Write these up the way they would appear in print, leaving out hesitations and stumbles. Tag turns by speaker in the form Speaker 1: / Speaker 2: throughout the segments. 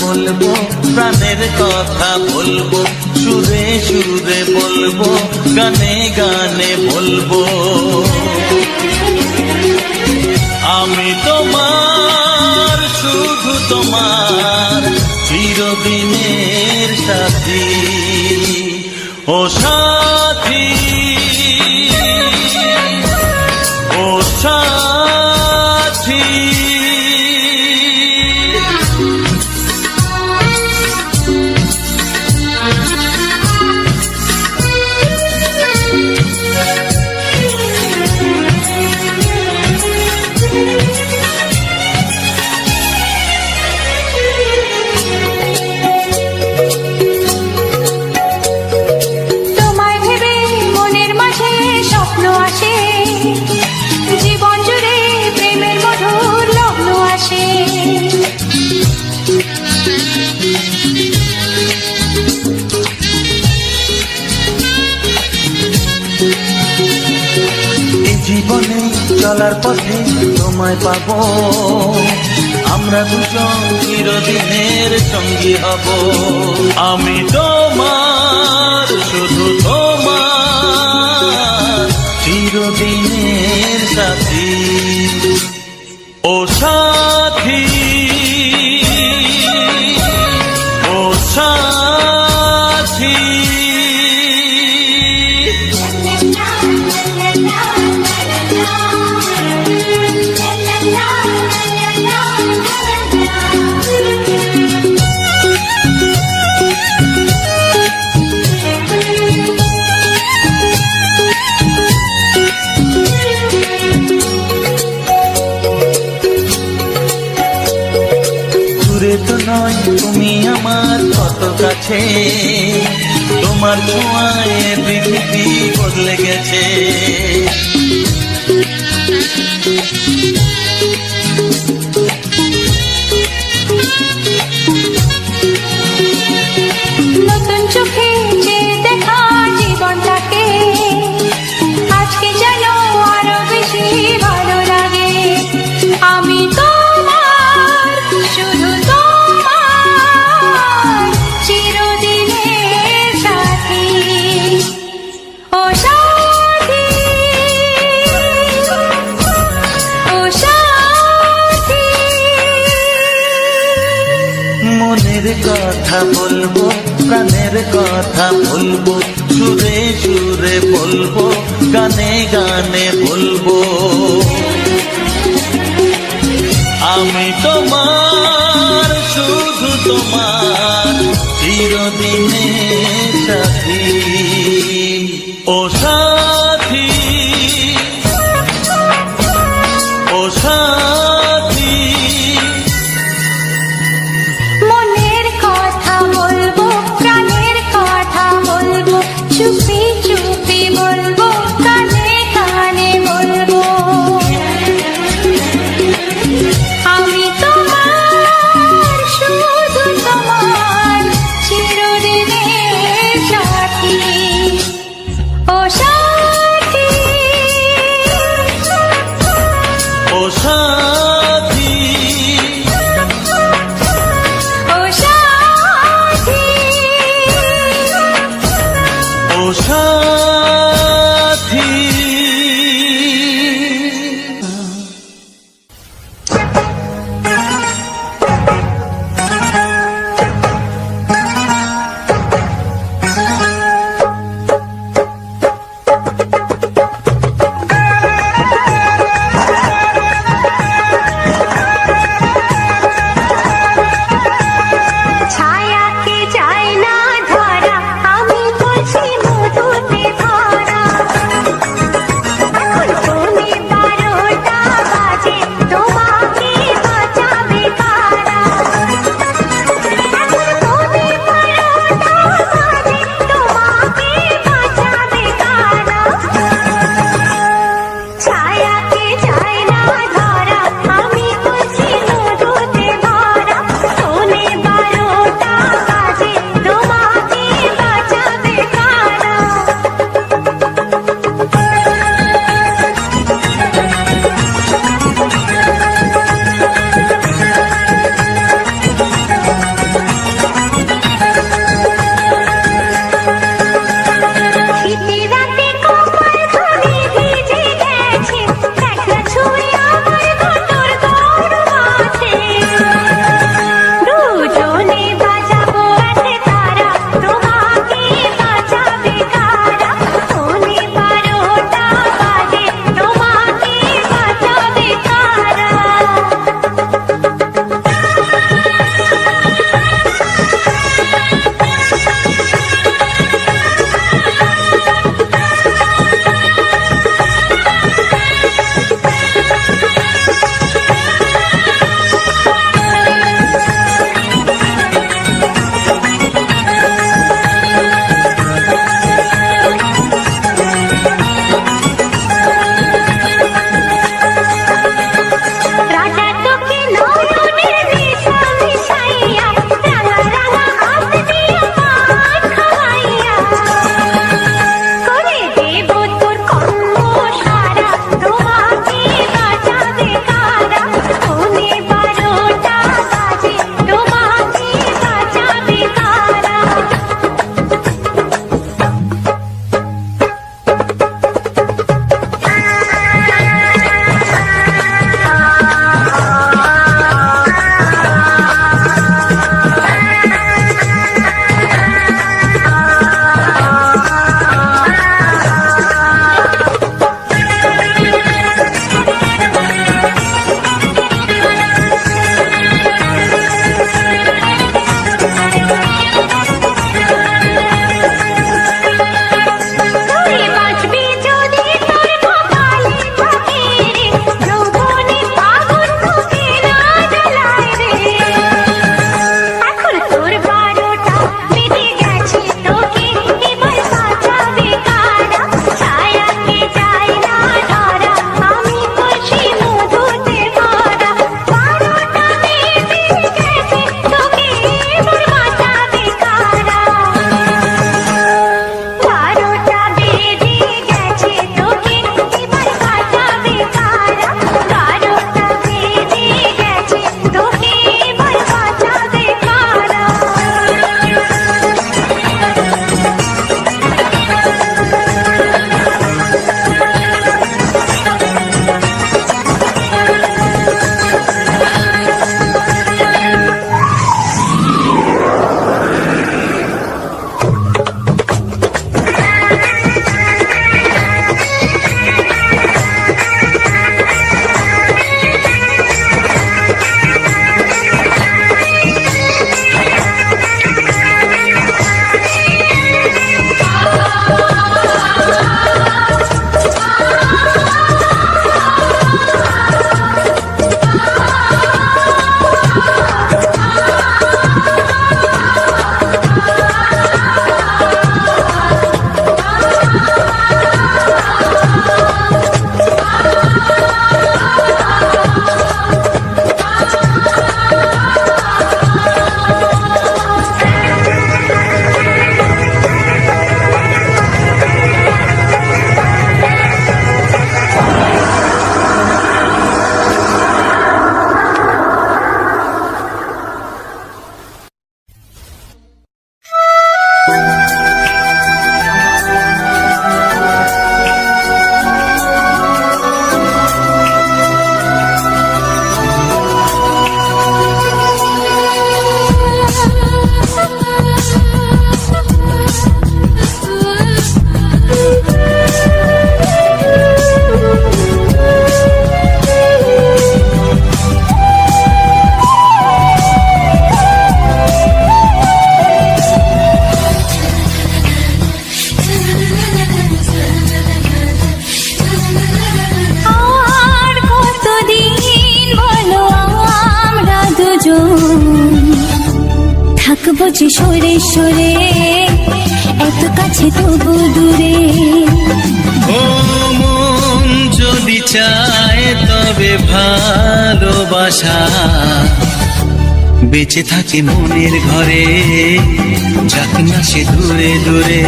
Speaker 1: বলবো, প্রাণের কথা বলবো, সুরে সুরে বলবো, গানে গানে বলবো। আমি তোমার, শুধু তোমার, চিরদিনের সাথী। ও সাথী, ও সাথী।
Speaker 2: জীবন জুড়ে প্রেমের মধুর লগ্ন আসে।
Speaker 1: এই জীবনে চলার পথে তোমায় পাবো, আমরা দুজন চিরদিনের সঙ্গী হব। আমি তোমার, শুধু তোমার, চিরদিনের সাথী। ও সাথী, ও সাথী। দূরে তো নয় তুমি আমার কত কাছে, তোমার ছোঁয়ায় পৃথিবী বদলে গেছে।
Speaker 2: নতুন চোখে যে দেখা জীবনটাকে আজকে যেন আরো বেশি ভালো লাগে। আমি তোমার, শুধু তোমার, চিরদিনের সাথী। ও সাথী, ও সাথী।
Speaker 1: মনের কথা বলবো, প্রাণের কথা বলবো, সুরে সুরে বলবো, গানে গানে বলবো। আমি তোমার, শুধু তোমার, চিরদিনের সাথী। ও সাথী, ও সাথী।
Speaker 2: মনের কথা বলবো, প্রাণের কথা বলবো, চুপি চুপি বলবো, কানে কানে বলবো। আমি তোমার, শুধু তোমার, চিরদিনের সাথী। ও সাথী। দেব তোর কর্ম সারা, তোমাকে বাঁচাবে কারা? পৌনে 12টা বাজে, তোমাকে বাঁচাবে কারা? তুই বাঁচবি যদি তোর কপালে থাকে রে, যৌবনে আগুন তোকে না জ্বালায় রে। এখন তোর 12টা বেজে গেছে, তোকে এবার বাঁচাবে কারা? ছায়াকে যায় না ধরা, আমি খুশি মধুতে ভরা। 12টা বেজে গেছে, তোকে এবার বাঁচাবে কারা? 12টা বেজে গেছে, তোকে এবার বাঁচাবে কারা? 12টা বেজে গেছে, তোকে এবার বাঁচাবে কারা? আর কতদিন বলো আমরা দুজন থাকবো যে সরে সরে, এত কাছে তবু দূরে?
Speaker 1: ও মন যদি চায় তবে ভালোবাসা বেঁচে থাকে মনের ঘরে, যাক না সে দূরে দূরে।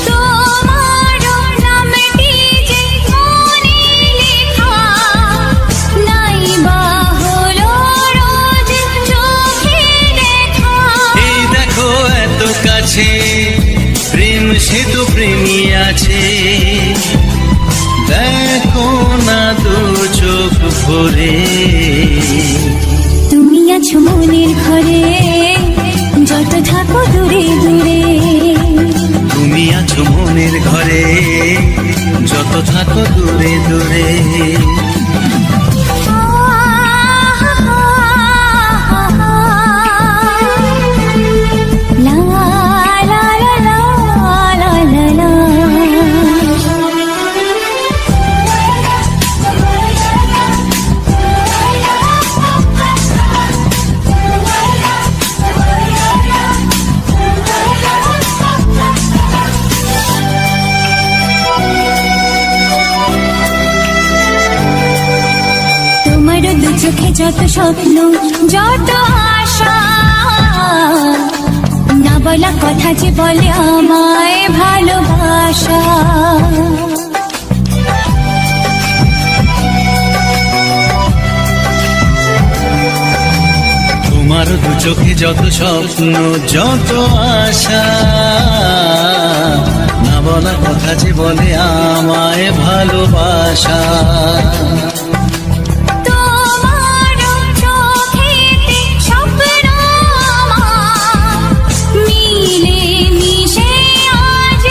Speaker 2: তোমার নামটি যে মনে লেখা, নাই বা হলো রোজ চোখে দেখা।
Speaker 1: এই দেখো এত কাছে প্রেম, সে তো প্রেমী আছে, দেখো না দু চোখ ভরে।
Speaker 2: তুমি আছো মনের ঘরে, যত থাকো দূরে দূরে।
Speaker 1: তুমি আছো মনের ঘরে, যত থাকো দূরে দূরে।
Speaker 2: লা লা লা লা লা লা লা। চোখে যত স্বপ্ন, যত আশা, না বলা কথা যে বলে আমায় ভালোবাসা।
Speaker 1: তোমার দু চোখে যত স্বপ্ন যত আশা, না বলা কথা যে বলে আমায় ভালোবাসা।
Speaker 2: তোমার চোখেতে স্বপ্ন আমার মিলে মিশে আজ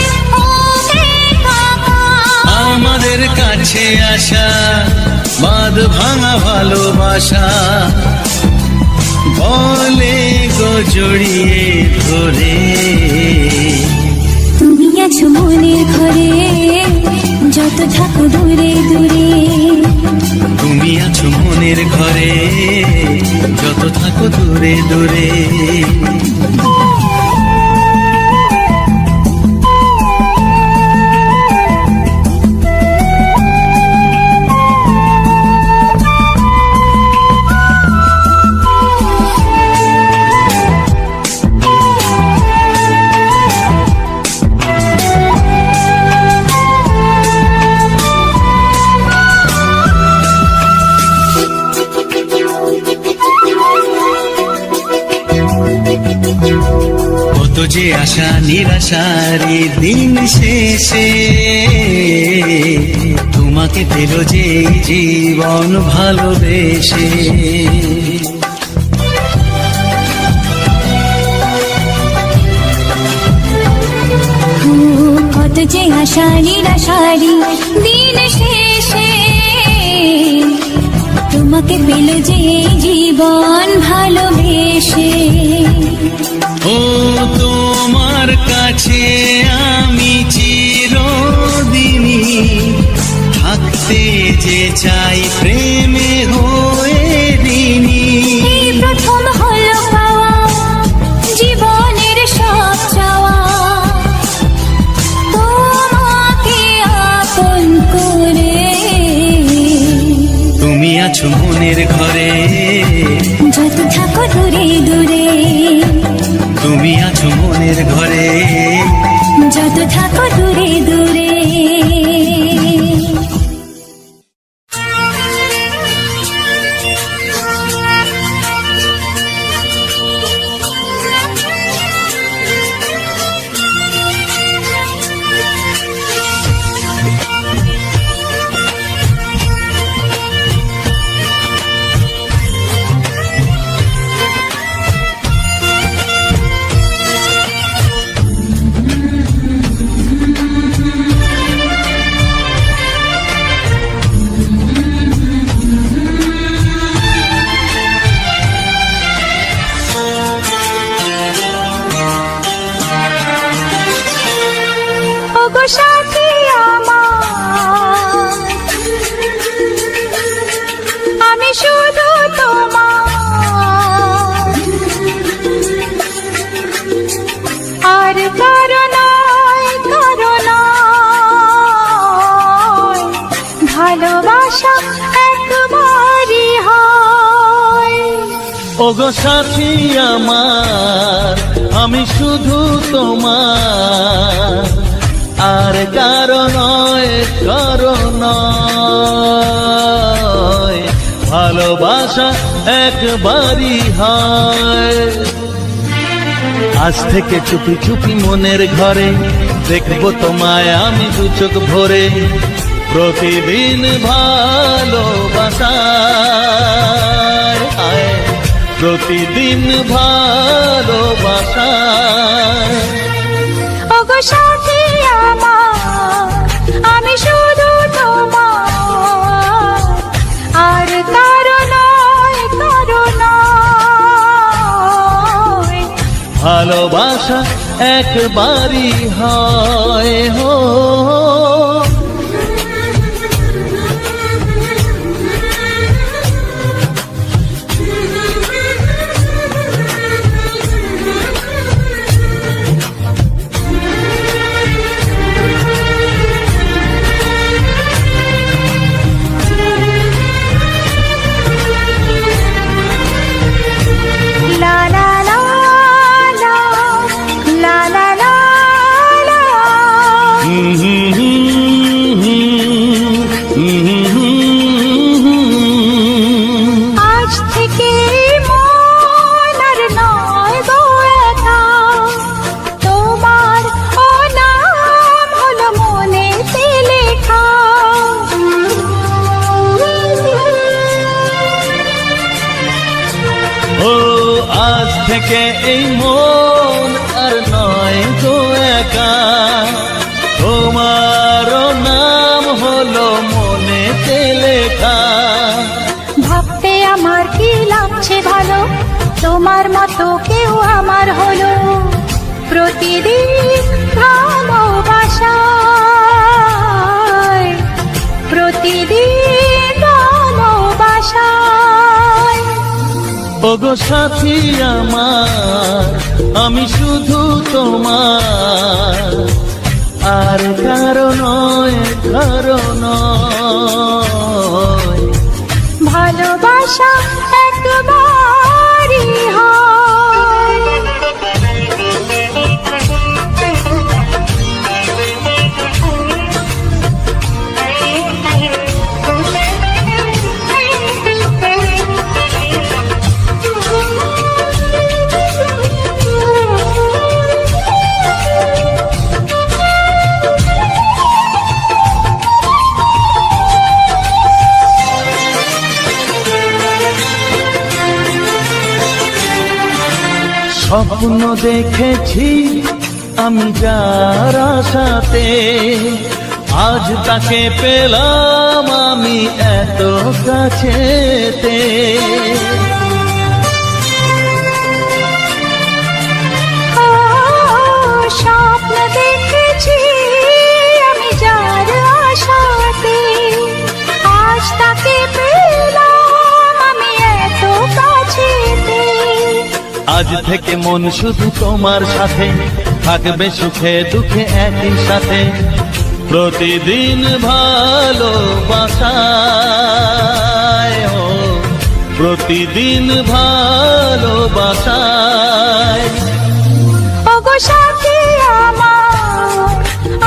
Speaker 2: ওকে কাকা।
Speaker 1: আমাদের কাছে আসা বাঁধ ভাঙা ভালোবাসা, বলে গো জড়িয়ে ধরে।
Speaker 2: তুমি আছো মনের ঘরে যত থাকো দূরে দূরে।
Speaker 1: তুমি আছো মনের ঘরে যত থাকো দূরে দূরে। কত যে আশা নিরাশারি দিন শেষে, তোমাকে পেল যে জীবন ভালোবেসে।
Speaker 2: কত যে আশা নিরাশারি দিন শেষে, তোমাকে পেল যে জীবন ভালোবেসে।
Speaker 1: ও তোমার কাছে আমি চিরদিনই থাকতে যে চাই প্রেমে হয়ে ঋণী।
Speaker 2: এই প্রথম হলো পাওয়া জীবনের সব চাওয়া, তোমাকে আপন করে।
Speaker 1: তুমি আছো মনের ঘরে
Speaker 2: যত থাকো দূরে দূরে।
Speaker 1: তুমি আছো মনের ঘরে
Speaker 2: যত থাকো দূরে দূরে। ওগো সাথী আমার, আমি শুধু তোমার, আর কারো নয় কারো নয়। ভালোবাসা একবারই হয়।
Speaker 1: ওগো সাথী আমার, আমি শুধু তোমার, আর কারো নয় কারো নয়। ভালোবাসা একবারই হয়। আজ থেকে চুপি চুপি মনের ঘরে দেখবো তোমায় আমি দু চোখ ভরে। প্রতিদিন ভালোবাসায় আয়, প্রতিদিন ভালোবাসায়।
Speaker 2: ওগো সাথী আমার, আমি শুধু তোমার, আর কারো নয় কারো নয়।
Speaker 1: ভালোবাসা একবারই হয় হো।
Speaker 2: লা লা লা লা
Speaker 1: থেকে এই মন আর নয় গো একা, তোমারও নাম হলো মনেতে লেখা।
Speaker 2: ভাবতে আমার কি লাগছে ভালো, তোমার মতো কেউ আমার হলো। প্রতিদিন ভালোবাসায়, প্রতিদিন ভালোবাসায়।
Speaker 1: ওগো সাথী আমার, আমি শুধু তোমার, আর কারো নয়, কারো নয়।
Speaker 2: ভালোবাসা একবারই হয়।
Speaker 1: স্বপ্ন দেখেছি আমি যার আশাতে, আজ তাকে পেলাম আমি এত কাছেতে।
Speaker 2: স্বপ্ন দেখেছি আমি যার আশাতে, আজ তাকে পেলাম আমি এত কাছেতে।
Speaker 1: আজ থেকে মন শুধু তোমার সাথে, থাকবে সুখে দুঃখে একই সাথে। প্রতিদিন ভালোবাসায়, ও প্রতিদিন ভালোবাসায়।
Speaker 2: ওগো সাথী আমার,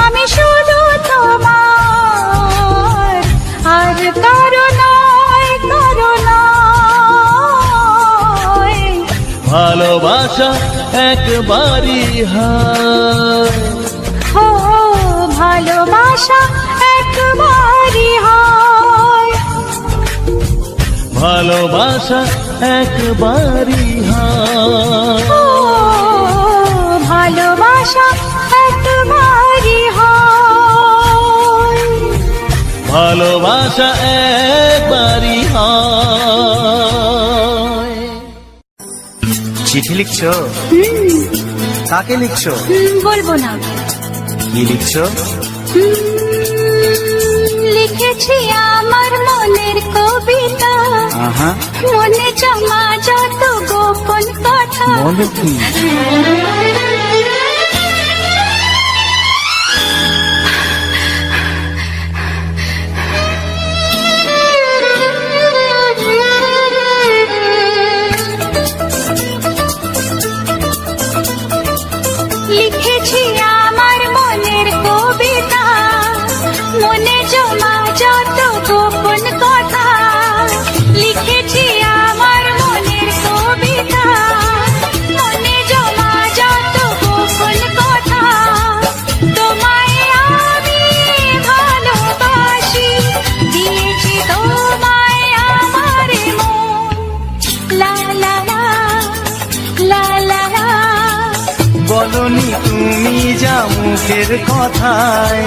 Speaker 2: আমি শুধু তোমার, আর কারো নয়, কারো নয়।
Speaker 1: ভালোবাসা একবারই হয়,
Speaker 2: ও ভালোবাসা একবারই হয়।
Speaker 1: ভালোবাসা একবারই হয়,
Speaker 2: ও ভালোবাসা একবারই হয়।
Speaker 1: ভালোবাসা একবারই হয়।
Speaker 3: চিঠি লিখছো? কাকে লিখছো?
Speaker 2: বলবো না।
Speaker 3: কি লিখছো?
Speaker 2: লিখেছি আমার মনের কবিতা,
Speaker 3: আহা,
Speaker 2: মনে জমা যত গোপন কথা।
Speaker 3: বলো কি?
Speaker 2: লিখেছি আমার মনের কবিতা, মনে জমা যত গোপন কথা। লিখেছি আমার মনের কবিতা, মনে জমা যত গোপন কথা। তোমায় আমি ভালোবাসি, দিয়েছি তোমায় আমার মন। লা লা লা, লা লা লা।
Speaker 1: বলনি তুমি যা মুখের কথায়,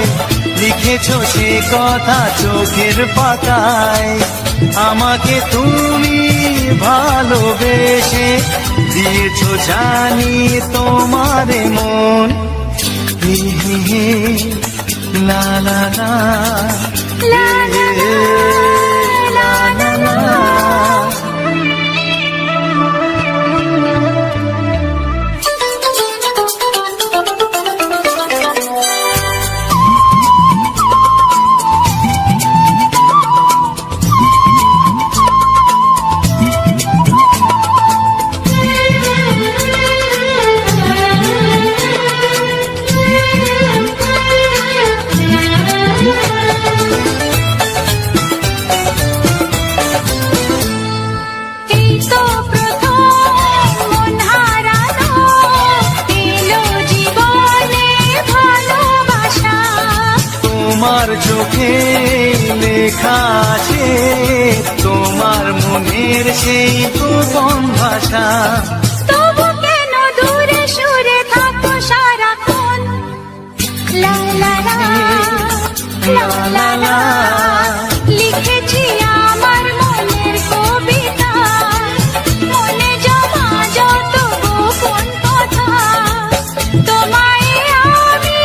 Speaker 1: লিখেছো সে কথা চোখের পাতায়। আমাকে তুমি ভালোবেসে দিয়েছো জানি তোমার মন। হে হে হে, লা লা লা,
Speaker 2: লা লা লা, লা লা লা।
Speaker 1: তোমার চোখে লেখা আছে তোমার মনের সেই গোপন ভাষা।
Speaker 2: তবু লা লা লা লা লা লা লিখেছি আমার মনের কবিতা মনে জমা যত গোপন কথা তোমায় আমি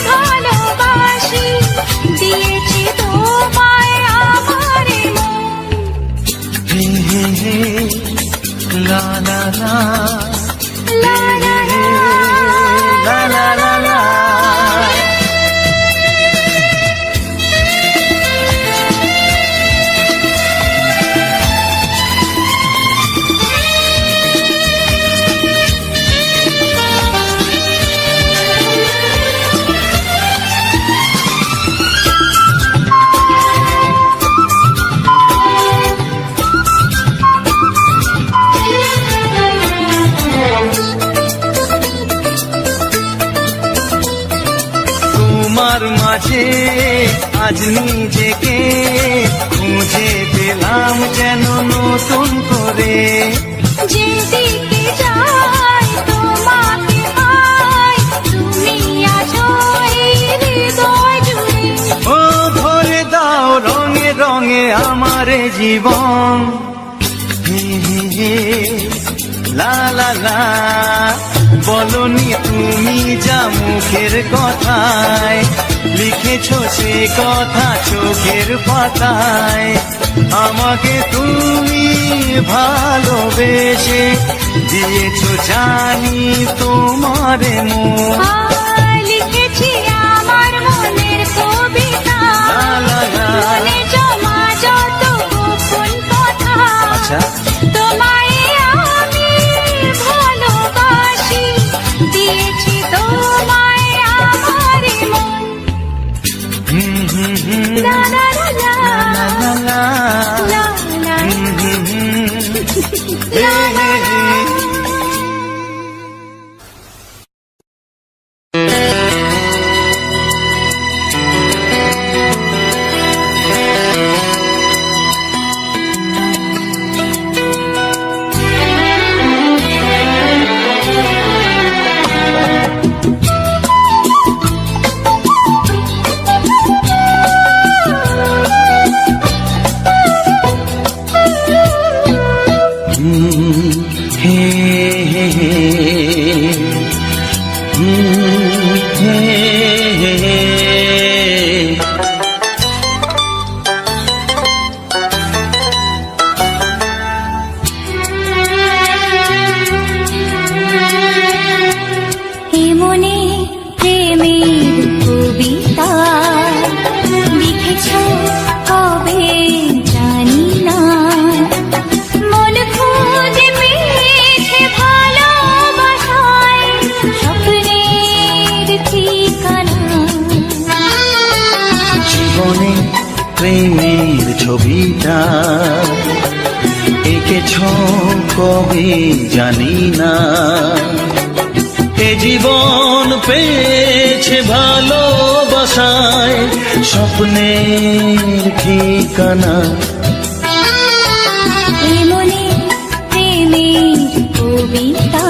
Speaker 2: ভালোবাসি দিয়েছি তোমায় আমার মন
Speaker 1: হে হে হে লা লা লা
Speaker 2: লা লা লা
Speaker 1: লা লা লা লা তোমার মাঝে আজ নিজেকে খুঁজে পেলাম যেন নতুন করে
Speaker 2: যেদিকে যাই তোমাকে পাই তুমি আছো এই হৃদয় জুড়ে
Speaker 1: ও ভরে দাও রঙে রঙে আমার জীবন হে হে হে লা লা লা বলনি তুমি যা মুখের কথায় লিখেছো সে কথা চোখের পাতায় আমাকে তুমি ভালোবেসে দিয়েছো জানি তোমার মন
Speaker 2: লিখেছি আমার মনের কবিতা
Speaker 1: লা লা লা।
Speaker 2: মনে জমা যত গোপন কথা
Speaker 1: আচ্ছা
Speaker 2: তোমায় আমি ভালোবাসি দিয়েছি তোমায় আমার মন
Speaker 1: হুম হুম হুম
Speaker 2: লা লা লা লা
Speaker 1: লা লা লা
Speaker 2: লা লা
Speaker 1: হুম হুম হুম হে হে হে হে হে হে হে হে হে
Speaker 2: এ মনে প্রেমের কবিতা লিখেছ কবে জানি না মন খুঁজে পেয়েছে ভালোবাসায় স্বপ্নের ঠিকানা
Speaker 1: জীবনে প্রেমের ছবিটা এঁকেছ কবে জানি না এ জীবন পেয়েছে ভালোবাসায় স্বপ্নের ঠিকানা
Speaker 2: এ মনে প্রেমের কবিতা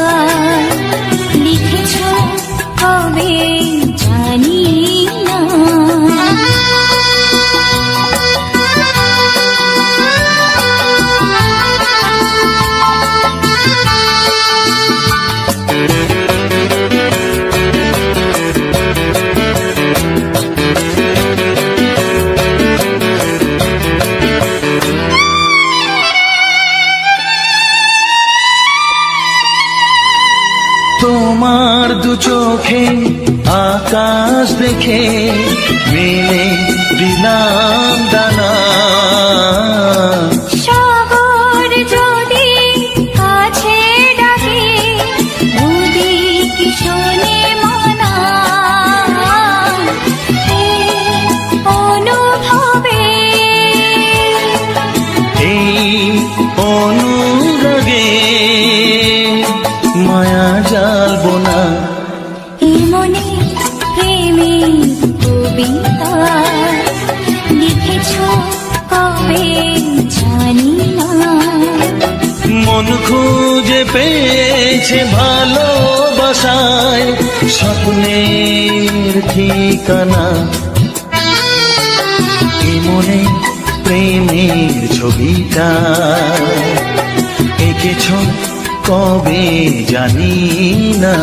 Speaker 2: লিখেছ কবে জানি না
Speaker 1: তোমার দু চোখে আকাশ দেখে মেলে দিলাম দানা
Speaker 2: সাগর যদি কাছে ডাকে বুঝি কি শোনে মনা এই অনুভবে
Speaker 1: এই অনুরাগে মায়া জালব না
Speaker 2: এ মনে প্রেমের কবিতা লিখেছ কবে জানি না
Speaker 1: মন মন খুঁজে পেয়েছে ভালোবাসায় স্বপ্নের ঠিকানা। এ মনে প্রেমের ছবিটা এঁকেছ কবে জানি না।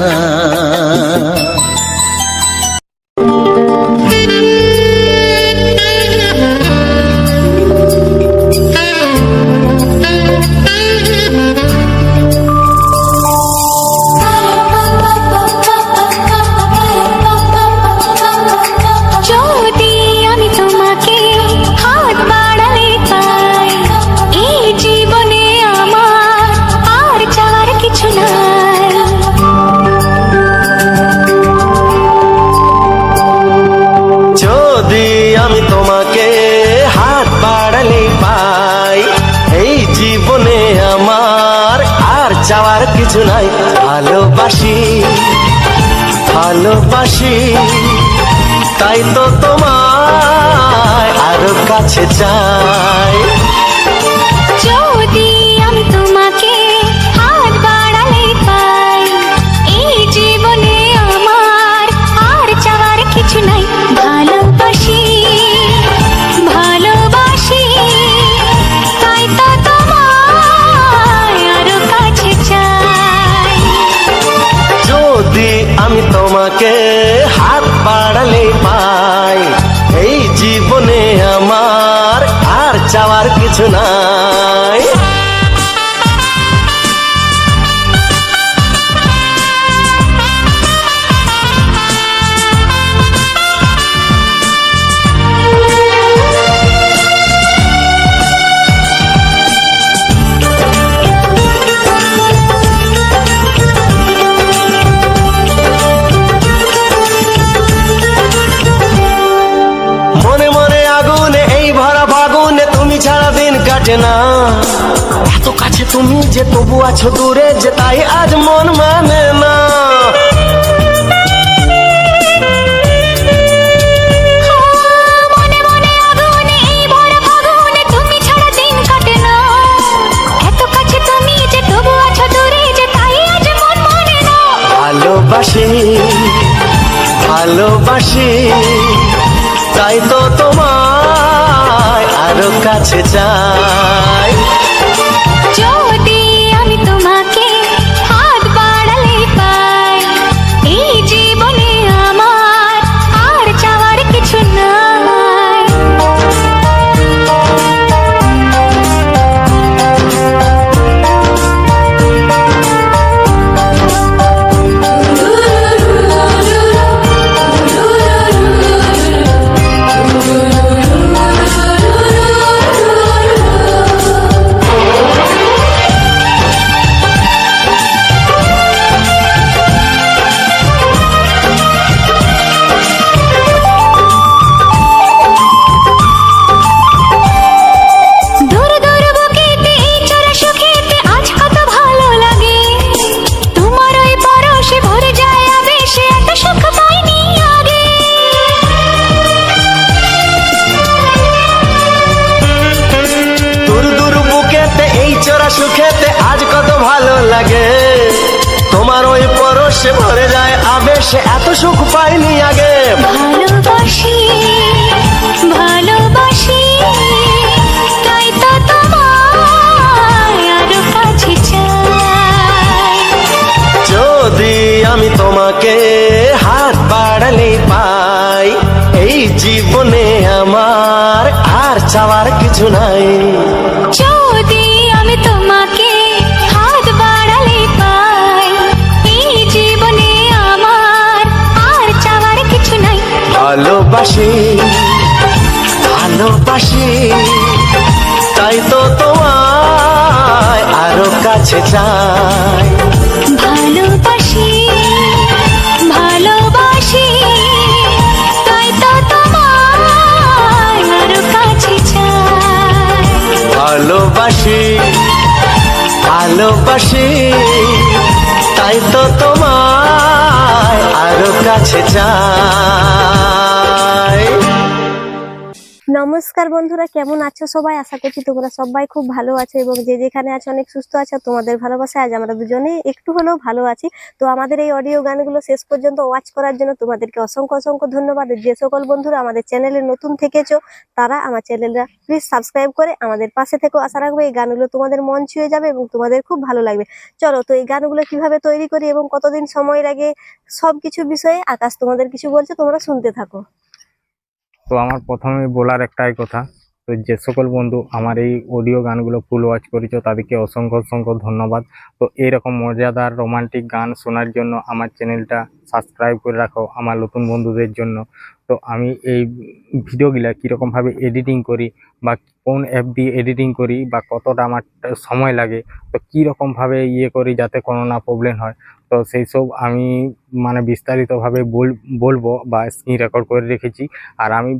Speaker 2: যদি আমি তোমাকে হাত বাড়ালে পাই, এই জীবনে আমার আর চাওয়ার কিছু নাই।
Speaker 4: যদি আমি তোমাকে হাত বাড়ালে পাই, এই জীবনে আমার আর চাওয়ার কিছু নাই। ভালোবাসি ভালোবাসি তাই তো তোমায় আরো কাছে চাই।
Speaker 2: যদি আমি তোমাকে হাত বাড়ালে পাই, এই জীবনে আমার আর চাওয়ার কিছু নাই। ভালোবাসি ভালোবাসি তাই তো তোমায় আরো কাছে চাই।
Speaker 4: যদি আমি তোমাকে হাত বাড়ালে পাই, এই জীবনে আমার আর চাওয়ার কিছু নাই। মনে মনে আগুনে এই ভরা ফাগুনে তুমি ছাড়া দিন কাটে না। এত কাছে তুমি যে তবু আছো দূরে, যে তাই আজ মন মানে না।
Speaker 2: মনে মনে আগুনে এই ভরা ফাগুনে তুমি ছাড়া দিন কাটে না। এত কাছে তুমি যে তবু আছো দূরে, যে তাই আজ মন মানে না।
Speaker 4: ভালোবাসি ভালোবাসি তাই তো তোমায় আরো কাছে চাই।
Speaker 2: যদি আমি তোমাকে হাত বাড়ালে পাই, এই জীবনে আমার আর চাওয়ার কিছু নাই। দূর দূর বুকেতে এই চোরা সুখেতে আজ কত ভালো লাগে। তোমার ওই পরশে ভরে যায় আবেশে, এত সুখ পাইনি আগে।
Speaker 4: দূর দূর বুকেতে এই চোরা সুখেতে আজ কত ভালো লাগে। তোমার ওই পরশে ভরে যায় আবেশে, এত সুখ পাইনি আগে।
Speaker 2: ভালোবাসি ভালোবাসি তাই তো তোমায় আরো কাছে চাই।
Speaker 4: যদি আমি তোমাকে হাত বাড়ালে পাই, এই জীবনে আমার আর চাওয়ার কিছু নাই।
Speaker 2: যদি আমি তোমাকে হাত বাড়ালে পাই, এই জীবনে আমার আর চাওয়ার কিছু নাই।
Speaker 4: ভালোবাসি ভালোবাসি তাই তো তোমায় আরো কাছে চাই।
Speaker 2: ভালোবাসি ভালোবাসি তাই তো তোমায় আরো কাছে চাই।
Speaker 4: ভালোবাসি ভালোবাসি তাই তো তোমায় আরো কাছে চাই।
Speaker 5: নমস্কার বন্ধুরা, কেমন আছো সবাই? আশা করছি তোমরা সবাই খুব ভালো আছো এবং যে যেখানে আছো অনেক সুস্থ আছো। তোমাদের ভালোবাসায় আজ আমরা দুজনেই একটু হলেও ভালো আছি। তো আমাদের এই অডিও গানগুলো শেষ পর্যন্ত ওয়াচ করার জন্য তোমাদেরকে অসংখ্য অসংখ্য ধন্যবাদ। যে সকল বন্ধুরা আমাদের চ্যানেলে নতুন থেকেছো তারা আমার চ্যানেলটা প্লিজ সাবস্ক্রাইব করে আমাদের পাশে থেকেও আশা রাখবে এই গানগুলো তোমাদের মন ছুঁয়ে যাবে এবং তোমাদের খুব ভালো লাগবে। চলো, তো এই গানগুলো কিভাবে তৈরি করি এবং কতদিন সময় লাগে সব কিছু বিষয়ে আকাশ তোমাদের কিছু বলছে, তোমরা শুনতে থাকো।
Speaker 6: তো আমার প্রথমে বলার একটাই কথা, তো যে সকল বন্ধু আমার এই অডিও গানগুলো ফুল ওয়াচ করেছো তাদেরকে অসংখ্য অসংখ্য ধন্যবাদ। তো এইরকম মজাদার রোমান্টিক গান শোনার জন্য আমার চ্যানেলটা সাবস্ক্রাইব করে রাখো আমার নতুন বন্ধুদের জন্য। তো আমি এই ভিডিওগুলা কীরকমভাবে এডিটিং করি বা কোন অ্যাপ দিয়ে এডিটিং করি বা কতটা আমার সময় লাগে, তো কীরকমভাবে করি যাতে কোনো না প্রবলেম হয়, তো সেই সব আমি মানে বিস্তারিতভাবে বলবো বা স্ক্রিন রেকর্ড করে রেখেছি। আর আমি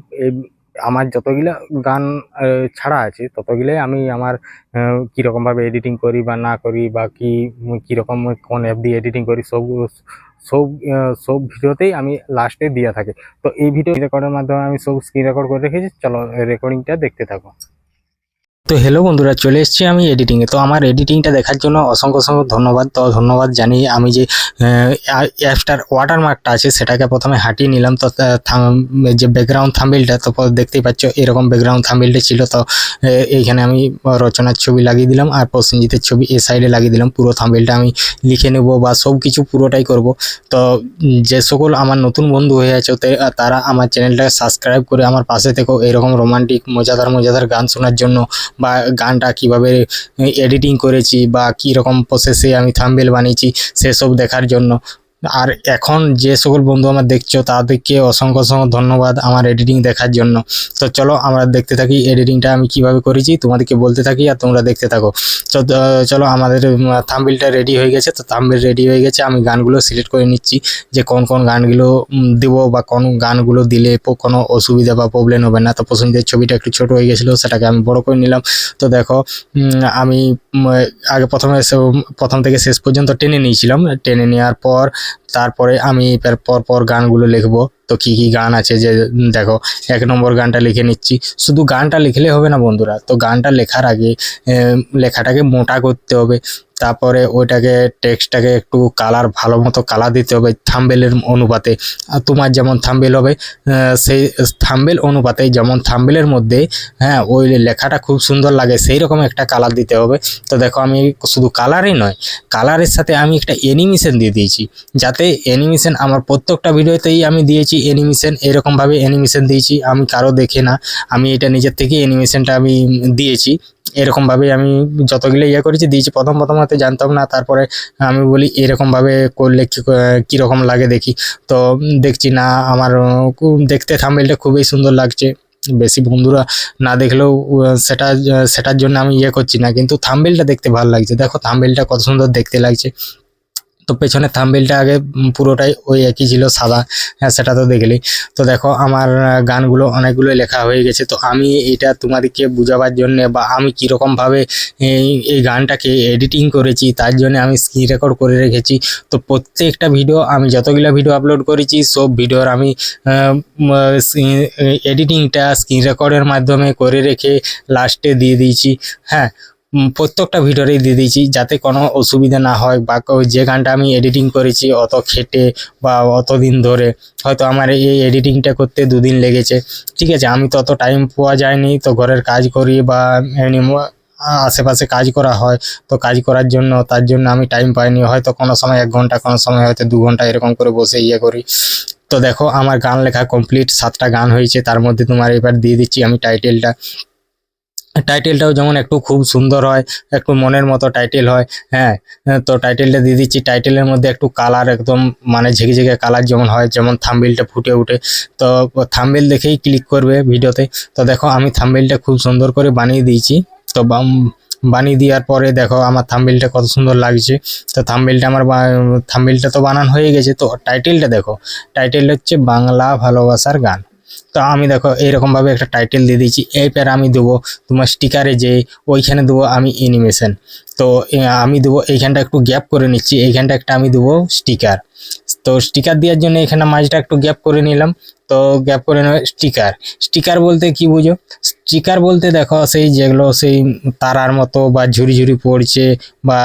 Speaker 6: আমার যতগুলা গান ছাড়া আছে ততগুলাই আমি আমার কীরকমভাবে এডিটিং করি বা না করি বা কীরকম কোন অ্যাপ দিয়ে এডিটিং করি সব সব সব ভিডিওতেই আমি লাস্টে দিয়ে থাকি। তো এই ভিডিও রেকর্ডের মাধ্যমে আমি সব স্ক্রিন রেকর্ড করে রেখেছি। চলো রেকর্ডিংটা দেখতে থাকো। তো হ্যালো বন্ধুরা, চলে এসেছি আমি এডিটিংয়ে। তো আমার এডিটিংটা দেখার জন্য অসংখ্য অসংখ্য ধন্যবাদ। তো ধন্যবাদ জানিয়ে আমি যে অ্যাপটার ওয়াটারমার্কটা আছে সেটাকে প্রথমে হাঁটিয়ে নিলাম। তো যে ব্যাকগ্রাউন্ড থাম্বনেইলটা তো দেখতেই পাচ্ছ এরকম ব্যাকগ্রাউন্ড থাম্বনেইলটা ছিল। তো এইখানে আমি রচনার ছবি লাগিয়ে দিলাম আর প্রসেনজিতের ছবি এই সাইডে লাগিয়ে দিলাম। পুরো থাম্বনেইলটা আমি লিখে নেব বা সব কিছু পুরোটাই করব। তো যে সকল আমার নতুন বন্ধু হয়ে আছে তারা আমার চ্যানেলটাকে সাবস্ক্রাইব করে আমার পাশে থেকেও এরকম রোমান্টিক মজাদার গান শোনার জন্য বা গানটা কিভাবে এডিটিং করেছি বা কী রকম প্রসেসে আমি থাম্বনেইল বানিয়েছি সেসব দেখার জন্য। আর এখন যে সকল বন্ধু আমার দেখছো তাদেরকে অসংখ্য অসংখ্য ধন্যবাদ আমার এডিটিং দেখার জন্য। তো চলো আমরা দেখতে থাকি এডিটিংটা আমি কিভাবে করেছি, তোমাদেরকে বলতে থাকি আর তোমরা দেখতে থাকো। চলো আমাদের থাম্বনেইলটা রেডি হয়ে গেছে। তো থাম্বনেইল রেডি হয়ে গেছে, আমি গানগুলো সিলেক্ট করে নিচ্ছি যে কোন কোন গানগুলো দেবো বা কোন গানগুলো দিলে কোনো অসুবিধা বা প্রবলেম হবে না। তো পছন্দের ছবিটা একটু ছোট হয়ে গেছিলো, সেটাকে আমি বড় করে নিলাম। তো দেখো আমি আগে প্রথম থেকে শেষ পর্যন্ত টেনে নিয়েছিলাম। টেনে নেওয়ার পর তারপরে আমি পর গানগুলো লিখবো। তো কি কি গান আছে যে দেখো 1 নম্বর গানটা লিখে নিচ্ছি। শুধু গানটা লিখলে হবে না বন্ধুরা, তো গানটা লেখার আগে লেখাটাকে মোটা করতে হবে। তারপরে ওইটাকে টেক্সটটাকে একটু কালার ভালো মতো কালার দিতে হবে থাম্বনেইলের অনুপাতে। আর তোমার যেমন থাম্বনেইল হবে সেই থাম্বনেইল অনুপাতে, যেমন থাম্বনেইলের মধ্যে ওই লেখাটা খুব সুন্দর লাগে সেই রকম একটা কালার দিতে হবে। তো দেখো আমি শুধু কালারই নয়, কালারের সাথে আমি একটা অ্যানিমেশন দিয়ে দিয়েছি, যাতে অ্যানিমেশন আমার প্রত্যেকটা ভিডিওতেই আমি দিয়েছি অ্যানিমেশন। এরকমভাবে অ্যানিমেশন দিয়েছি, আমি কারো দেখে না, আমি এটা নিজের থেকে অ্যানিমেশনটা আমি দিয়েছি। এরকমভাবে আমি যতগুলো করেছি দিয়েছি। প্রথম হয়তো জানতাম না, তারপরে আমি বলি এরকমভাবে করলে কীরকম লাগে দেখি। তো দেখছি না আমার দেখতে থাম্বনেইলটা খুবই সুন্দর লাগছে। বেশি বন্ধুরা না দেখলেও সেটার জন্য আমি করছি না, কিন্তু থাম্বনেইলটা দেখতে ভালো লাগছে। দেখো থাম্বনেইলটা কত সুন্দর দেখতে লাগছে। তো পেছনে থাম্বনেইলটা আগে পুরোটাই ওই একই ছিল, সাদা, সেটা তো দেখলেই। তো দেখো আমার গানগুলো অনেকগুলো লেখা হয়ে গেছে। তো আমি এটা তোমাদেরকে বোঝাবার জন্যে বা আমি কীরকমভাবে এই গানটাকে এডিটিং করেছি তার জন্য আমি স্ক্রিন রেকর্ড করে রেখেছি। তো প্রত্যেকটা ভিডিও আমি যতগুলো ভিডিও আপলোড করেছি সব ভিডিওর আমি এডিটিংটা স্ক্রিন রেকর্ডের মাধ্যমে করে রেখে লাস্টে দিয়ে দিয়েছি। প্রত্যেকটা ভিডিওরেই দিয়ে দিয়েছি যাতে কোনো অসুবিধা না হয়। বা যে গানটা আমি এডিটিং করেছি অত খেটে বা অত দিন ধরে, হয়তো আমার এই এডিটিংটা করতে 2 দিন লেগেছে, ঠিক আছে, আমি তো অত টাইম পাওয়া যায়নি। তো ঘরের কাজ করি বা আশেপাশে কাজ করা হয়, তো কাজ করার জন্য তার জন্য আমি টাইম পাইনি। হয়তো কোনো সময় 1 ঘন্টা, কোনো সময় হয়তো 2 ঘন্টা এরকম করে বসে করি। তো দেখো আমার গান লেখা কমপ্লিট, 7টা গান হয়েছে। তার মধ্যে তোমার এবার দিয়ে দিচ্ছি আমি টাইটেলটাও যেমন একটু খুব সুন্দর হয়, একটু মনের মতো টাইটেল হয়। তো টাইটেলটা দিয়ে দিচ্ছি। টাইটেলের মধ্যে একটু কালার একদম মানে ঝেঁকে কালার যেমন হয়, যেমন থাম্বনেইলটা ফুটে ওঠে। তো থাম্বনেইল দেখেই ক্লিক করবে ভিডিওতে। তো দেখো আমি থাম্বনেইলটা খুব সুন্দর করে বানিয়ে দিয়েছি। তো বানিয়ে দেওয়ার পরে দেখো আমার থাম্বনেইলটা কত সুন্দর লাগছে। তো থাম্বনেইলটা তো বানানো হয়ে গেছে। তো টাইটেলটা দেখো, টাইটেল হচ্ছে বাংলা ভালোবাসার গান। তো আমি দেখো এইরকমভাবে একটা টাইটেল দিয়ে দিয়েছি। এরপর আমি দেবো তোমার স্টিকারে যে ওইখানে দেবো আমি অ্যানিমেশন। তো আমি দেবো এইখানটা একটু গ্যাপ করে নিচ্ছি, এইখানটা একটা আমি দেবো স্টিকার। তো স্টিকার দেওয়ার জন্য এখানে মাঝটা একটু গ্যাপ করে নিলাম। তো গ্যাপ করে নেবে স্টিকার বলতে কি বুঝো? স্টিকার বলতে দেখো সেই যেগুলো সেই তারার মতো বা ঝুরি ঝুরি পড়ছে বা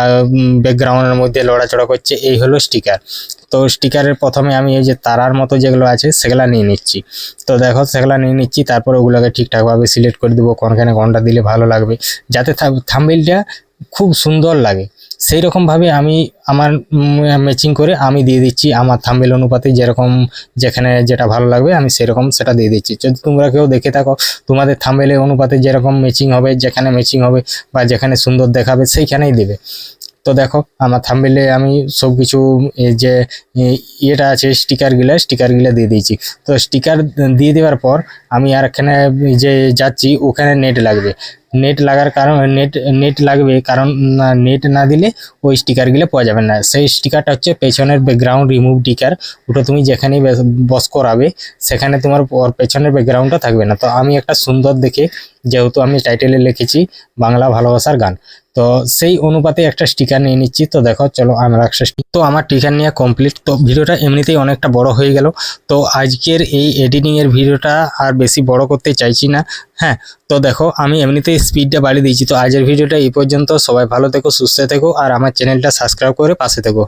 Speaker 6: ব্যাকগ্রাউন্ডের মধ্যে লড়াচড়া করছে, এই হলো স্টিকার। তো স্টিকারের প্রথমে আমি এই যে তারার মতো যেগুলো আছে সেগুলা নিয়ে নিচ্ছি। তো দেখো সেগুলা নিয়ে নিচ্ছি, তারপর ওগুলোকে ঠিকঠাকভাবে সিলেক্ট করে দেবো কোনখানে কোনটা দিলে ভালো লাগবে, যাতে থাম্বনেইলটা খুব সুন্দর লাগে। সেই রকমভাবে আমি আমার ম্যাচিং করে আমি দিয়ে দিচ্ছি আমার থাম্বনেইল অনুপাতে, যেরকম যেখানে যেটা ভালো লাগবে আমি সেরকম সেটা দিয়ে দিচ্ছি। যদি তোমরা কেউ দেখে থাকো তোমাদের থাম্বনেইলের অনুপাতে যেরকম ম্যাচিং হবে, যেখানে ম্যাচিং হবে বা যেখানে সুন্দর দেখাবে সেইখানেই দেবে। তো দেখো আমার থাম্বনেইলে আমি সব কিছু যে ইয়েটা আছে স্টিকারগুলো দিয়ে দিয়েছি। তো স্টিকার দিয়ে দেওয়ার পর আমি আর এখানে যে যাচ্ছি ওখানে নেট লাগবে। নেট লাগার কারণ নেট লাগবে কারণ নেট না দিলে ওই স্টিকারগুলো পাওয়া যাবে না। সেই স্টিকারটা হচ্ছে পেছনের ব্যাকগ্রাউন্ড রিমুভ স্টিকার। ওটা তুমি যেখানেই বস করাবে সেখানে তোমার পেছনের ব্যাকগ্রাউন্ডটা থাকবে না। তো আমি একটা সুন্দর দেখে, যেহেতু আমি টাইটেলে লিখেছি বাংলা ভালোবাসার গান, তো সেই অনুপাতে একটা স্টিকার নিয়ে নিচ্ছি। তো দেখো চলো আমরা একটা তো আমার স্টিকার নিয়ে কমপ্লিট। তো ভিডিওটা এমনিতেই অনেকটা বড় হয়ে গেল, তো আজকের এই এডিটিংয়ের ভিডিওটা আর বেশি বড় করতে চাইছি না। হ্যাঁ, তো দেখো আমি এমনিতেই স্পিডটা বাড়িয়ে দিয়েছি। তো আজকের ভিডিওটা এই পর্যন্ত। সবাই ভালো থেকো, সুস্থ থেকো, আর আমার চ্যানেলটা সাবস্ক্রাইব করে পাশে থেকো।